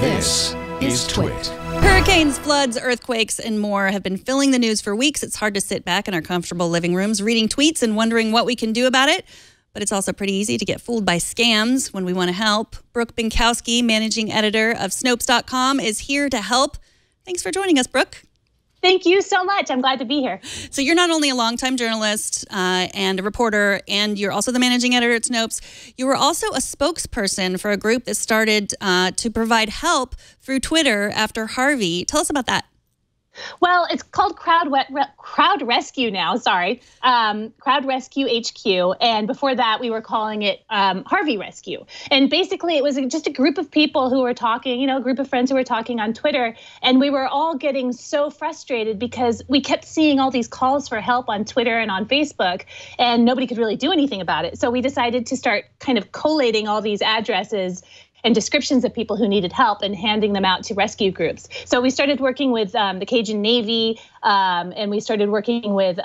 This is TWiT. Hurricanes, floods, earthquakes, and more have been filling the news for weeks. It's hard to sit back in our comfortable living rooms reading tweets and wondering what we can do about it. But it's also pretty easy to get fooled by scams when we want to help. Brooke Binkowski, managing editor of Snopes.com, is here to help. Thanks for joining us, Brooke. Thank you so much. I'm glad to be here. So you're not only a longtime journalist and a reporter, and you're also the managing editor at Snopes. You were also a spokesperson for a group that started to provide help through Twitter after Harvey. Tell us about that. Well, it's called Crowd Rescue now, Crowd Rescue HQ. And before that, we were calling it Harvey Rescue. And basically, it was just a group of people who were talking, a group of friends who were talking on Twitter. And we were all getting so frustrated because we kept seeing all these calls for help on Twitter and on Facebook, and nobody could really do anything about it. So we decided to start kind of collating all these addresses and descriptions of people who needed help and handing them out to rescue groups. So we started working with the Cajun Navy, and we started working with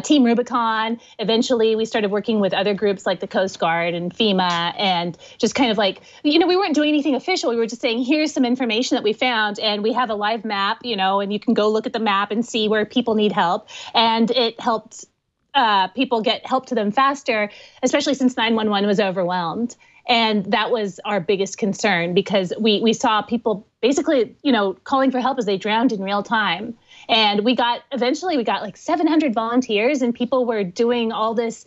Team Rubicon. Eventually, we started working with other groups like the Coast Guard and FEMA, and just kind of like, we weren't doing anything official. We were just saying, here's some information that we found, and we have a live map, and you can go look at the map and see where people need help. And it helped people get help to them faster, especially since 911 was overwhelmed. And that was our biggest concern, because we saw people basically, calling for help as they drowned in real time. And eventually we got like 700 volunteers, and people were doing all this,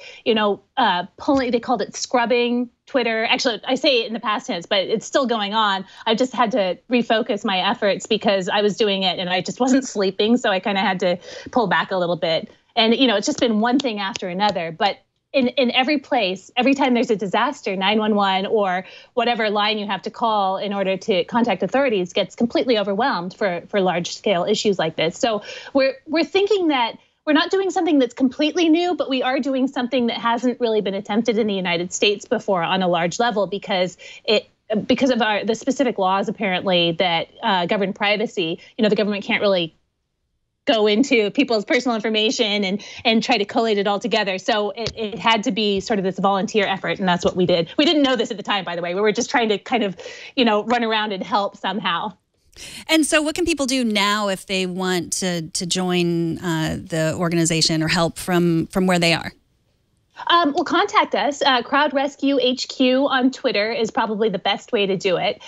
pulling, they called it scrubbing Twitter. Actually, I say it in the past tense, but it's still going on. I just had to refocus my efforts because I was doing it and I just wasn't sleeping. So I kind of had to pull back a little bit. And, it's just been one thing after another. But in every place, every time there's a disaster, 911 or whatever line you have to call in order to contact authorities gets completely overwhelmed for large scale issues like this. So we're thinking that we're not doing something that's completely new, but we are doing something that hasn't really been attempted in the United States before on a large level, because of the specific laws apparently that govern privacy. The government can't really go into people's personal information and try to collate it all together. So it had to be sort of this volunteer effort, and that's what we did. We didn't know this at the time, by the way. We were just trying to kind of, run around and help somehow. And so what can people do now if they want to join the organization or help from where they are? Well, contact us. Crowd Rescue HQ on Twitter is probably the best way to do it.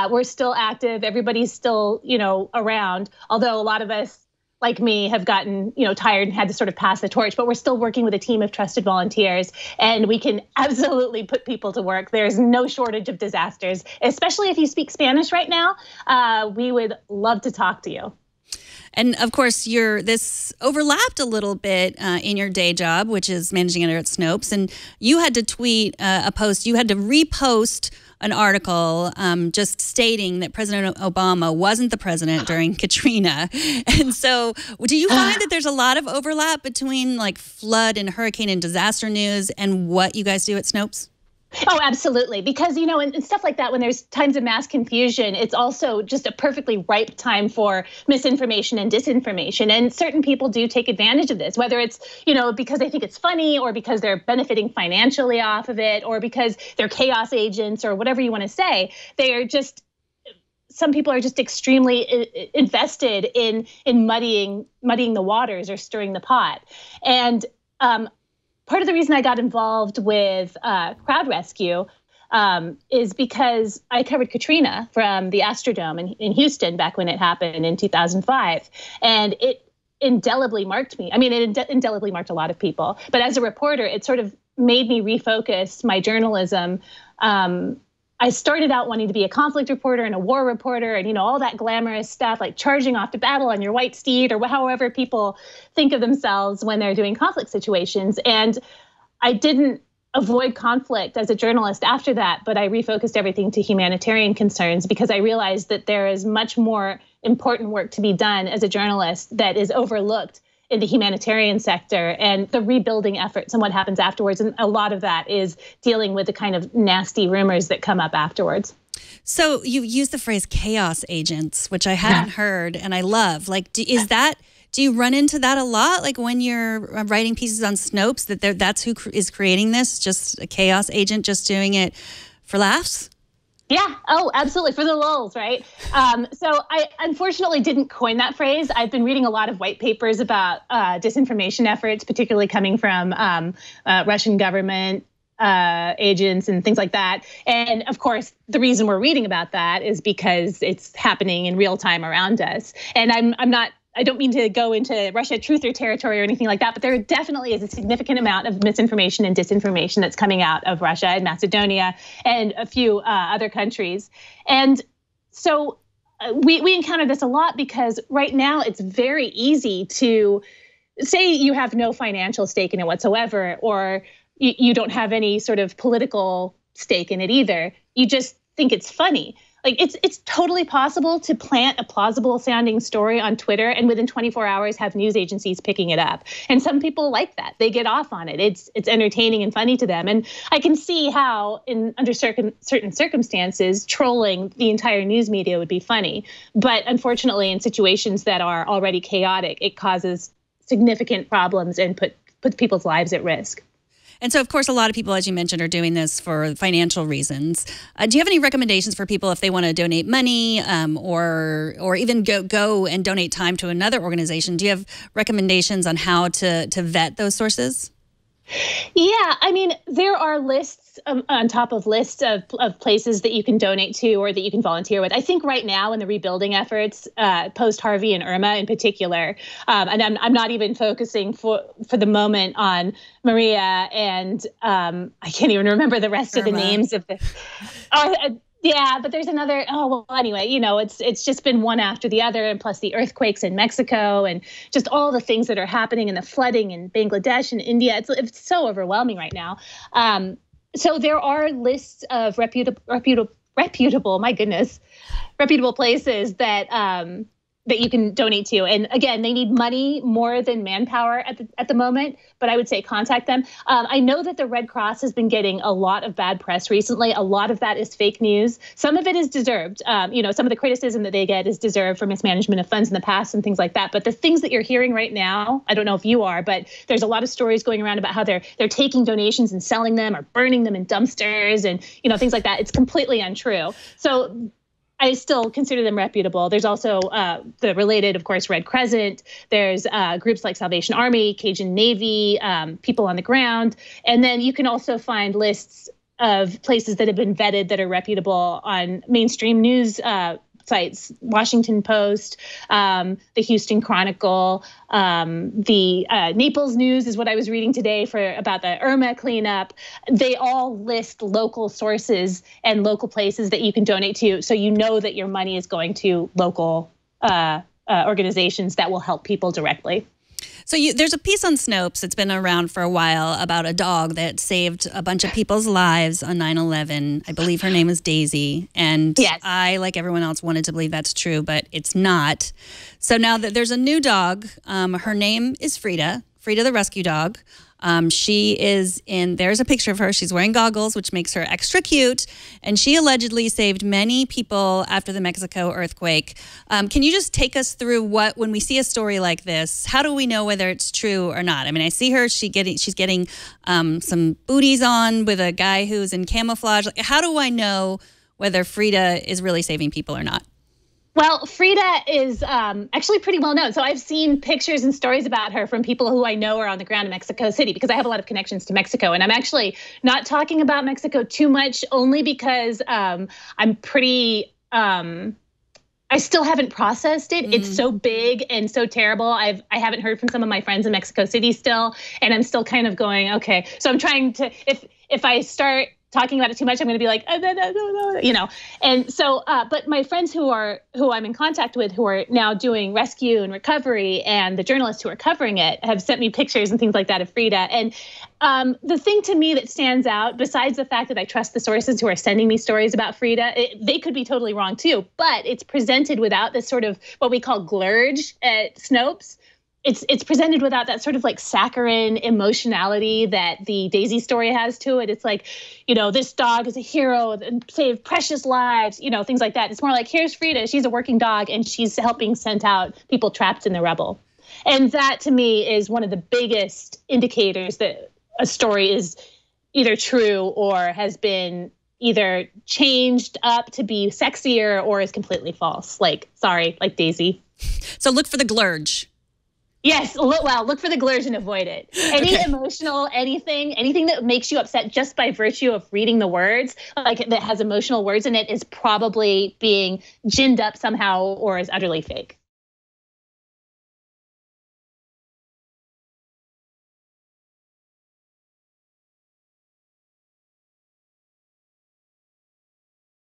We're still active. Everybody's still, around, although a lot of us, like me, have gotten, tired and had to sort of pass the torch, but we're still working with a team of trusted volunteers, and we can absolutely put people to work. There's no shortage of disasters, especially if you speak Spanish right now. We would love to talk to you. And of course, this overlapped a little bit in your day job, which is managing editor at Snopes, and you had to tweet a post. You had to repost an article just stating that President Obama wasn't the president during Katrina. And so do you find that there's a lot of overlap between like flood and hurricane and disaster news and what you guys do at Snopes? Oh, absolutely. Because, and stuff like that, when there's times of mass confusion, it's also just a perfectly ripe time for misinformation and disinformation. And certain people do take advantage of this, whether it's, because they think it's funny, or because they're benefiting financially off of it, or because they're chaos agents, or whatever you want to say. Some people are just extremely invested in muddying the waters or stirring the pot. And part of the reason I got involved with Crowd Rescue is because I covered Katrina from the Astrodome in Houston back when it happened in 2005. And it indelibly marked me. I mean, it indelibly marked a lot of people. But as a reporter, it sort of made me refocus my journalism. I started out wanting to be a conflict reporter and a war reporter and, all that glamorous stuff, like charging off to battle on your white steed, or however people think of themselves when they're doing conflict situations. And I didn't avoid conflict as a journalist after that, but I refocused everything to humanitarian concerns, because I realized that there is much more important work to be done as a journalist that is overlooked in the humanitarian sector and the rebuilding efforts and what happens afterwards. And a lot of that is dealing with the kind of nasty rumors that come up afterwards. So you use the phrase chaos agents, which I hadn't heard and I love. Like, do you run into that a lot? Like when you're writing pieces on Snopes, that's who is creating this, just a chaos agent just doing it for laughs? Yeah. Oh, absolutely. For the lulz, right? So I unfortunately didn't coin that phrase. I've been reading a lot of white papers about disinformation efforts, particularly coming from Russian government agents and things like that. And of course, the reason we're reading about that is because it's happening in real time around us. And I don't mean to go into Russia truther territory or anything like that, but there definitely is a significant amount of misinformation and disinformation that's coming out of Russia and Macedonia and a few other countries. And so we encounter this a lot because right now it's very easy to say you have no financial stake in it whatsoever, or you don't have any sort of political stake in it either. You just think it's funny. Like it's totally possible to plant a plausible sounding story on Twitter and within 24 hours have news agencies picking it up. And some people like that. They get off on it. It's entertaining and funny to them. And I can see how under certain circumstances, trolling the entire news media would be funny. But unfortunately, in situations that are already chaotic, it causes significant problems and puts people's lives at risk. And so, of course, a lot of people, as you mentioned, are doing this for financial reasons. Do you have any recommendations for people if they want to donate money or even go and donate time to another organization? Do you have recommendations on how to vet those sources? Yeah, I mean, there are lists on top of lists of places that you can donate to or that you can volunteer with. I think right now in the rebuilding efforts, post Harvey and Irma in particular, and I'm not even focusing for the moment on Maria and I can't even remember the rest of the names of the. Yeah, but there's another. Oh, well, anyway, it's just been one after the other, and plus the earthquakes in Mexico and just all the things that are happening and the flooding in Bangladesh and India. It's so overwhelming right now. So there are lists of reputable places that you can donate to. And again, they need money more than manpower at the moment, but I would say contact them. I know that the Red Cross has been getting a lot of bad press recently. A lot of that is fake news. Some of it is deserved. Some of the criticism that they get is deserved for mismanagement of funds in the past and things like that. But the things that you're hearing right now, I don't know if you are, but there's a lot of stories going around about how they're taking donations and selling them or burning them in dumpsters and, things like that. It's completely untrue. So I still consider them reputable. There's also the related, of course, Red Crescent. There's groups like Salvation Army, Cajun Navy, people on the ground. And then you can also find lists of places that have been vetted that are reputable on mainstream news sites, Washington Post, the Houston Chronicle, the Naples News is what I was reading today about the Irma cleanup. They all list local sources and local places that you can donate to, so you know that your money is going to local organizations that will help people directly. So there's a piece on Snopes that's been around for a while about a dog that saved a bunch of people's lives on 9/11. I believe her name is Daisy. And yes. I, like everyone else, wanted to believe that's true, but it's not. So now that there's a new dog, her name is Frida the rescue dog. There's a picture of her. She's wearing goggles, which makes her extra cute. And she allegedly saved many people after the Mexico earthquake. Can you just take us through when we see a story like this, how do we know whether it's true or not? I mean, I see her, she's getting some booties on with a guy who's in camouflage. Like, how do I know whether Frida is really saving people or not? Well, Frida is actually pretty well known. So I've seen pictures and stories about her from people who I know are on the ground in Mexico City because I have a lot of connections to Mexico. And I'm actually not talking about Mexico too much, only because I'm pretty, I still haven't processed it. It's so big and so terrible. I haven't heard from some of my friends in Mexico City still, and I'm still kind of going, okay. So I'm trying to, if I start talking about it too much, I'm going to be like, And so, but my friends who I'm in contact with, who are now doing rescue and recovery, and the journalists who are covering it, have sent me pictures and things like that of Frida. And the thing to me that stands out, besides the fact that I trust the sources who are sending me stories about Frida, they could be totally wrong too, but it's presented without this sort of what we call glurge at Snopes. It's presented without that sort of like saccharine emotionality that the Daisy story has to it. It's like, this dog is a hero and saved precious lives, things like that. It's more like, here's Frida. She's a working dog and she's helping send out people trapped in the rubble. And that to me is one of the biggest indicators that a story is either true or has been, either changed up to be sexier or is completely false. Like, sorry, like Daisy. So look for the glurge. Yes, look for the glurge and avoid it. Any emotional, anything that makes you upset just by virtue of reading the words, like that has emotional words in it, is probably being ginned up somehow or is utterly fake.